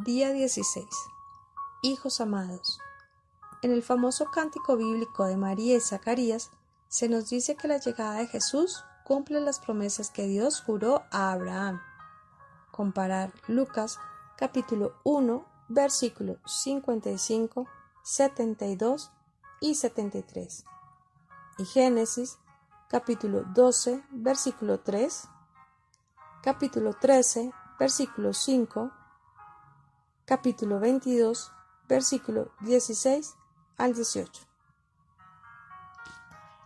Día 16. Hijos amados. En el famoso cántico bíblico de María y Zacarías se nos dice que la llegada de Jesús cumple las promesas que Dios juró a Abraham. Comparar Lucas capítulo 1 versículos 55, 72 y 73 y Génesis capítulo 12 versículo 3, capítulo 13 versículo 5, capítulo 22 versículo 16 al 18.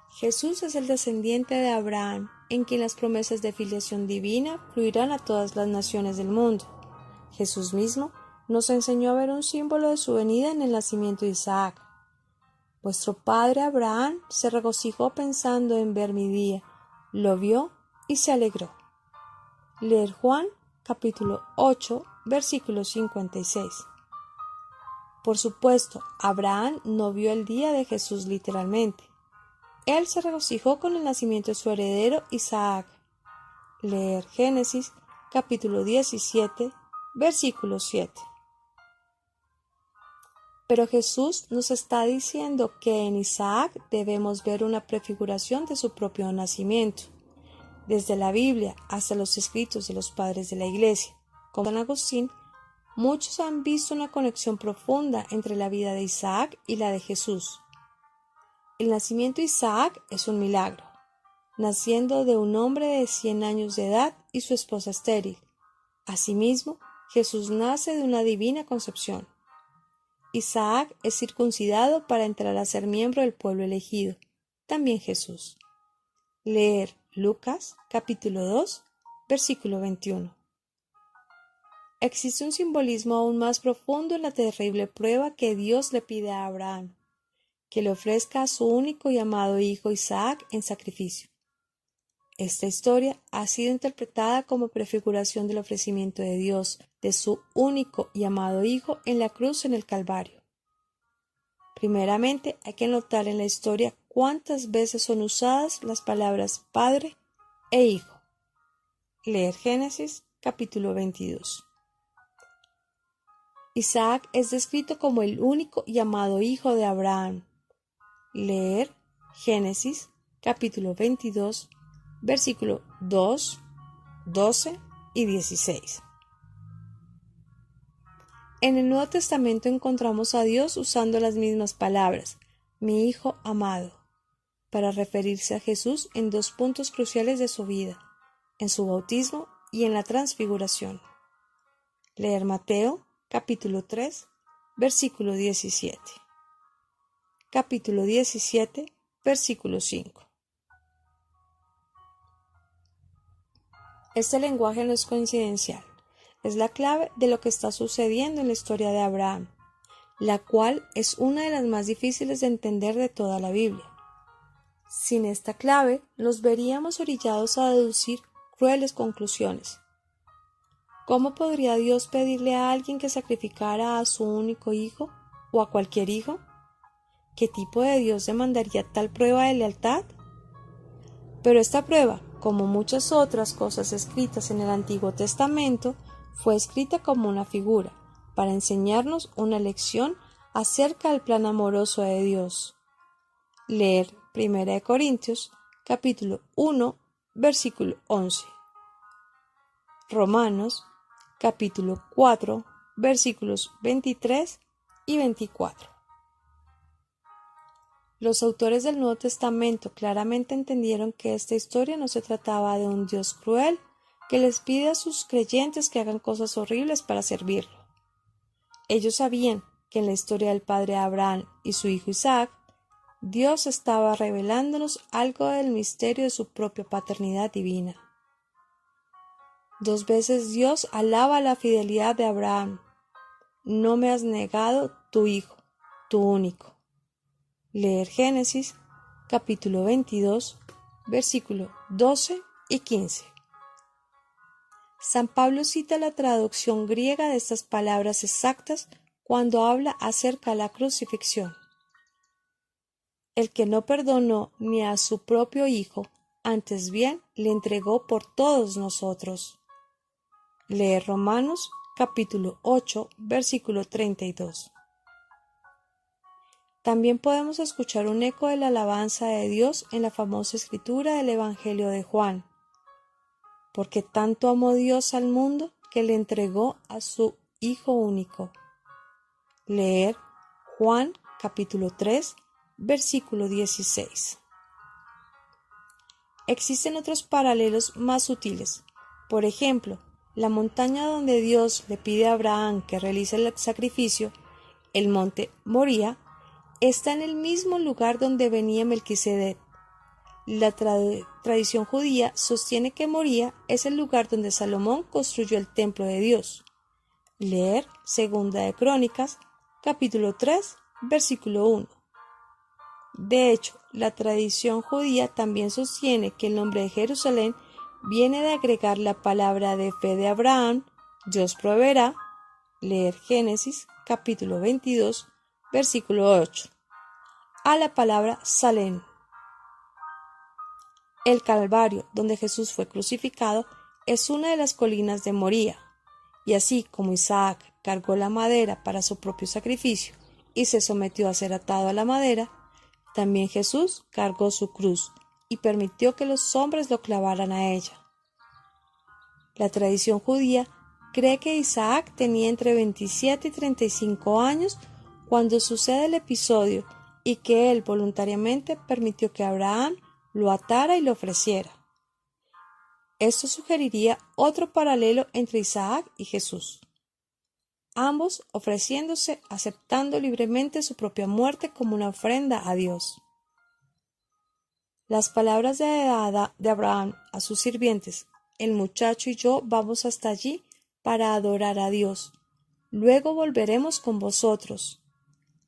Jesús es el descendiente de Abraham, en quien las promesas de filiación divina fluirán a todas las naciones del mundo. Jesús mismo nos enseñó a ver un símbolo de su venida en el nacimiento de Isaac. Vuestro padre Abraham se regocijó pensando en ver mi día, lo vio y se alegró. Leer Juan capítulo 8 versículo 56. Por supuesto, Abraham no vio el día de Jesús literalmente. Él se regocijó con el nacimiento de su heredero Isaac. Leer Génesis capítulo 17 versículo 7. Pero Jesús nos está diciendo que en Isaac debemos ver una prefiguración de su propio nacimiento. Desde la Biblia hasta los escritos de los padres de la Iglesia, como San Agustín, muchos han visto una conexión profunda entre la vida de Isaac y la de Jesús. El nacimiento de Isaac es un milagro, naciendo de un hombre de 100 años de edad y su esposa estéril. Asimismo, Jesús nace de una divina concepción. Isaac es circuncidado para entrar a ser miembro del pueblo elegido, también Jesús. Leer Lucas capítulo 2, versículo 21. Existe un simbolismo aún más profundo en la terrible prueba que Dios le pide a Abraham, que le ofrezca a su único y amado hijo Isaac en sacrificio. Esta historia ha sido interpretada como prefiguración del ofrecimiento de Dios de su único y amado hijo en la cruz en el Calvario. Primeramente, hay que notar en la historia cuántas veces son usadas las palabras Padre e Hijo. Leer Génesis capítulo 22. Isaac es descrito como el único y amado hijo de Abraham. Leer Génesis capítulo 22, versículo 2, 12 y 16. En el Nuevo Testamento encontramos a Dios usando las mismas palabras, mi Hijo amado, para referirse a Jesús en dos puntos cruciales de su vida, en su bautismo y en la transfiguración. Leer Mateo capítulo 3, versículo 17. Capítulo 17, versículo 5. Este lenguaje no es coincidencial, es la clave de lo que está sucediendo en la historia de Abraham, la cual es una de las más difíciles de entender de toda la Biblia. Sin esta clave, nos veríamos orillados a deducir crueles conclusiones. ¿Cómo podría Dios pedirle a alguien que sacrificara a su único hijo o a cualquier hijo? ¿Qué tipo de Dios demandaría tal prueba de lealtad? Pero esta prueba, como muchas otras cosas escritas en el Antiguo Testamento, fue escrita como una figura, para enseñarnos una lección acerca del plan amoroso de Dios. Leer 1 Corintios, capítulo 1, versículo 11. Romanos, capítulo 4, versículos 23 y 24. Los autores del Nuevo Testamento claramente entendieron que esta historia no se trataba de un Dios cruel que les pide a sus creyentes que hagan cosas horribles para servirlo. Ellos sabían que en la historia del padre Abraham y su hijo Isaac, Dios estaba revelándonos algo del misterio de su propia paternidad divina. Dos veces Dios alaba la fidelidad de Abraham. No me has negado tu hijo, tu único. Leer Génesis, capítulo 22, versículo 12 y 15. San Pablo cita la traducción griega de estas palabras exactas cuando habla acerca de la crucifixión. El que no perdonó ni a su propio hijo, antes bien le entregó por todos nosotros. Leer Romanos, capítulo 8, versículo 32. También podemos escuchar un eco de la alabanza de Dios en la famosa escritura del Evangelio de Juan. Porque tanto amó Dios al mundo que le entregó a su Hijo único. Leer Juan capítulo 3, versículo 16. Existen otros paralelos más sutiles. Por ejemplo, la montaña donde Dios le pide a Abraham que realice el sacrificio, el monte Moría, está en el mismo lugar donde venía Melquisedec. La tradición judía sostiene que Moría es el lugar donde Salomón construyó el templo de Dios. Leer Segunda de Crónicas, capítulo 3, versículo 1. De hecho, la tradición judía también sostiene que el nombre de Jerusalén viene de agregar la palabra de fe de Abraham, Dios proveerá, leer Génesis, capítulo 22, versículo 8, a la palabra Salem. El Calvario, donde Jesús fue crucificado, es una de las colinas de Moría, y así como Isaac cargó la madera para su propio sacrificio y se sometió a ser atado a la madera, también Jesús cargó su cruz y permitió que los hombres lo clavaran a ella. La tradición judía cree que Isaac tenía entre 27 y 35 años cuando sucede el episodio y que él voluntariamente permitió que Abraham lo atara y lo ofreciera. Esto sugeriría otro paralelo entre Isaac y Jesús, ambos ofreciéndose, aceptando libremente su propia muerte como una ofrenda a Dios. Las palabras de Abraham a sus sirvientes, el muchacho y yo vamos hasta allí para adorar a Dios, luego volveremos con vosotros.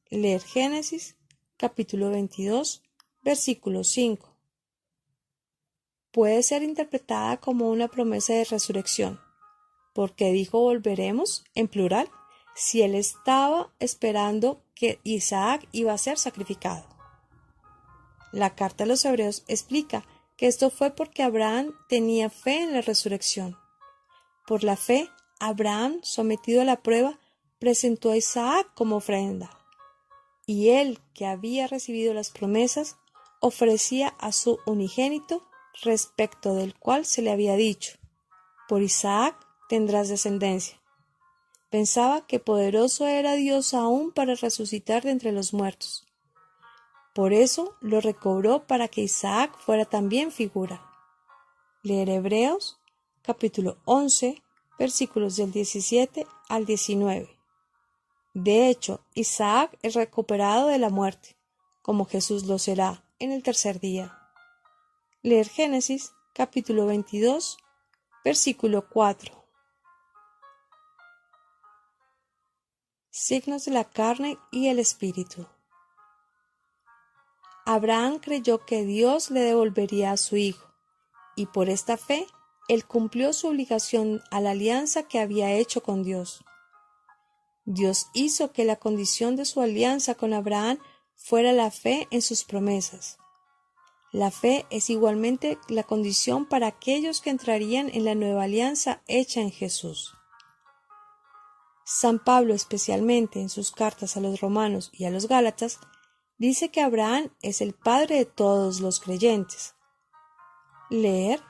Leer Génesis, capítulo 22, versículo 5. Puede ser interpretada como una promesa de resurrección, porque dijo volveremos en plural, si él estaba esperando que Isaac iba a ser sacrificado. La carta a los Hebreos explica que esto fue porque Abraham tenía fe en la resurrección. Por la fe, Abraham, sometido a la prueba, presentó a Isaac como ofrenda, y él, que había recibido las promesas, ofrecía a su unigénito, respecto del cual se le había dicho, por Isaac tendrás descendencia. Pensaba que poderoso era Dios aún para resucitar de entre los muertos. Por eso lo recobró para que Isaac fuera también figura. Leer Hebreos, capítulo 11, versículos del 17 al 19. De hecho, Isaac es recuperado de la muerte, como Jesús lo será en el tercer día. Leer Génesis, capítulo 22, versículo 4. Signos de la carne y el espíritu. Abraham creyó que Dios le devolvería a su hijo, y por esta fe, él cumplió su obligación a la alianza que había hecho con Dios. Dios hizo que la condición de su alianza con Abraham fuera la fe en sus promesas. La fe es igualmente la condición para aquellos que entrarían en la nueva alianza hecha en Jesús. San Pablo, especialmente en sus cartas a los romanos y a los gálatas, dice que Abraham es el padre de todos los creyentes. Leer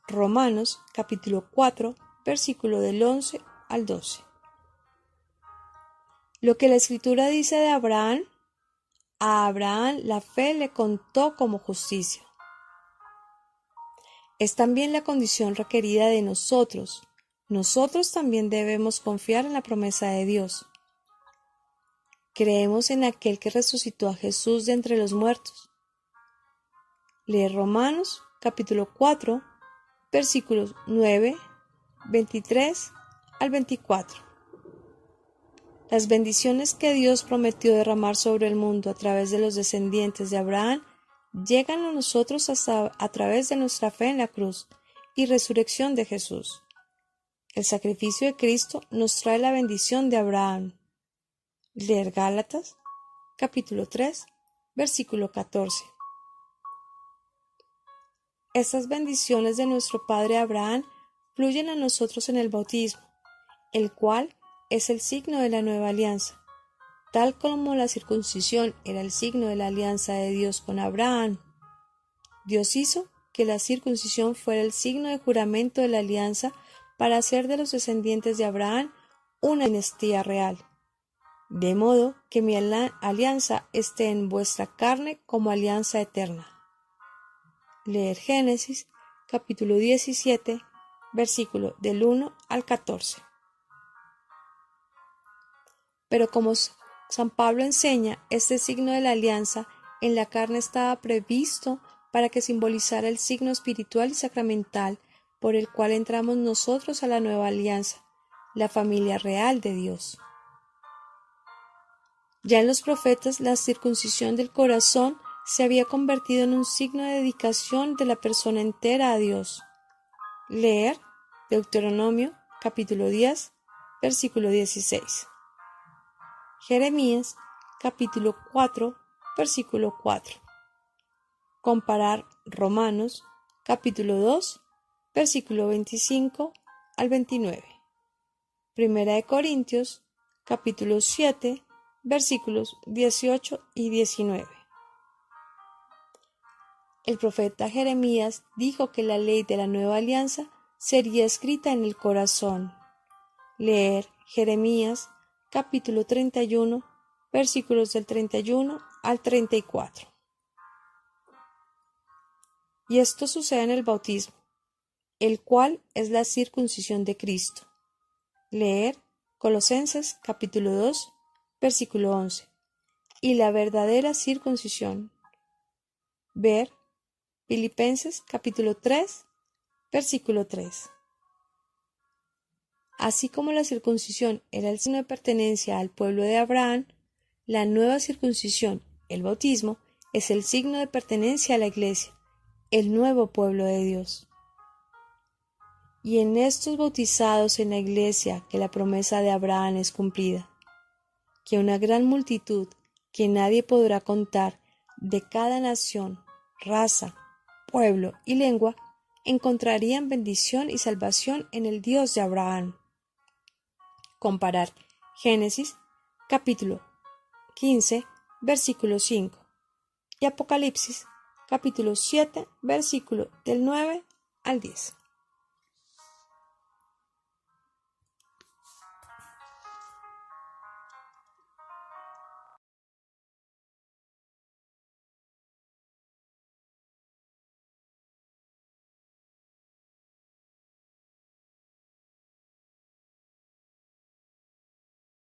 Romanos capítulo 4, versículo del 11 al 12. Lo que la Escritura dice de Abraham, a Abraham la fe le contó como justicia. Es también la condición requerida de nosotros. Nosotros también debemos confiar en la promesa de Dios. Creemos en aquel que resucitó a Jesús de entre los muertos. Lee Romanos, capítulo 4, versículos 9, 23 al 24. Las bendiciones que Dios prometió derramar sobre el mundo a través de los descendientes de Abraham llegan a nosotros hasta a través de nuestra fe en la cruz y resurrección de Jesús. El sacrificio de Cristo nos trae la bendición de Abraham. Leer Gálatas, capítulo 3, versículo 14. Estas bendiciones de nuestro Padre Abraham fluyen a nosotros en el bautismo, el cual es el signo de la nueva alianza. Tal como la circuncisión era el signo de la alianza de Dios con Abraham, Dios hizo que la circuncisión fuera el signo de juramento de la alianza para hacer de los descendientes de Abraham una dinastía real. De modo que mi alianza esté en vuestra carne como alianza eterna. Leer Génesis, capítulo 17, versículo del 1 al 14. Pero como San Pablo enseña, este signo de la alianza en la carne estaba previsto para que simbolizara el signo espiritual y sacramental por el cual entramos nosotros a la nueva alianza, la familia real de Dios. Ya en los profetas, la circuncisión del corazón se había convertido en un signo de dedicación de la persona entera a Dios. Leer Deuteronomio, capítulo 10, versículo 16. Jeremías, capítulo 4, versículo 4. Comparar Romanos, capítulo 2, versículo 25 al 29. Primera de Corintios, capítulo 7, versículos 18 y 19. El profeta Jeremías dijo que la ley de la nueva alianza sería escrita en el corazón. Leer Jeremías, capítulo 31, versículos del 31 al 34. Y esto sucede en el bautismo, el cual es la circuncisión de Cristo. Leer Colosenses, capítulo 2, versículo 11. Y la verdadera circuncisión. Ver Filipenses, capítulo 3, versículo 3. Así como la circuncisión era el signo de pertenencia al pueblo de Abraham, la nueva circuncisión, el bautismo, es el signo de pertenencia a la Iglesia, el nuevo pueblo de Dios. Y en estos bautizados en la Iglesia que la promesa de Abraham es cumplida, que una gran multitud que nadie podrá contar de cada nación, raza, pueblo y lengua encontrarían bendición y salvación en el Dios de Abraham. Comparar Génesis, capítulo 15, versículo 5 y Apocalipsis, capítulo 7, versículo del 9 al 10.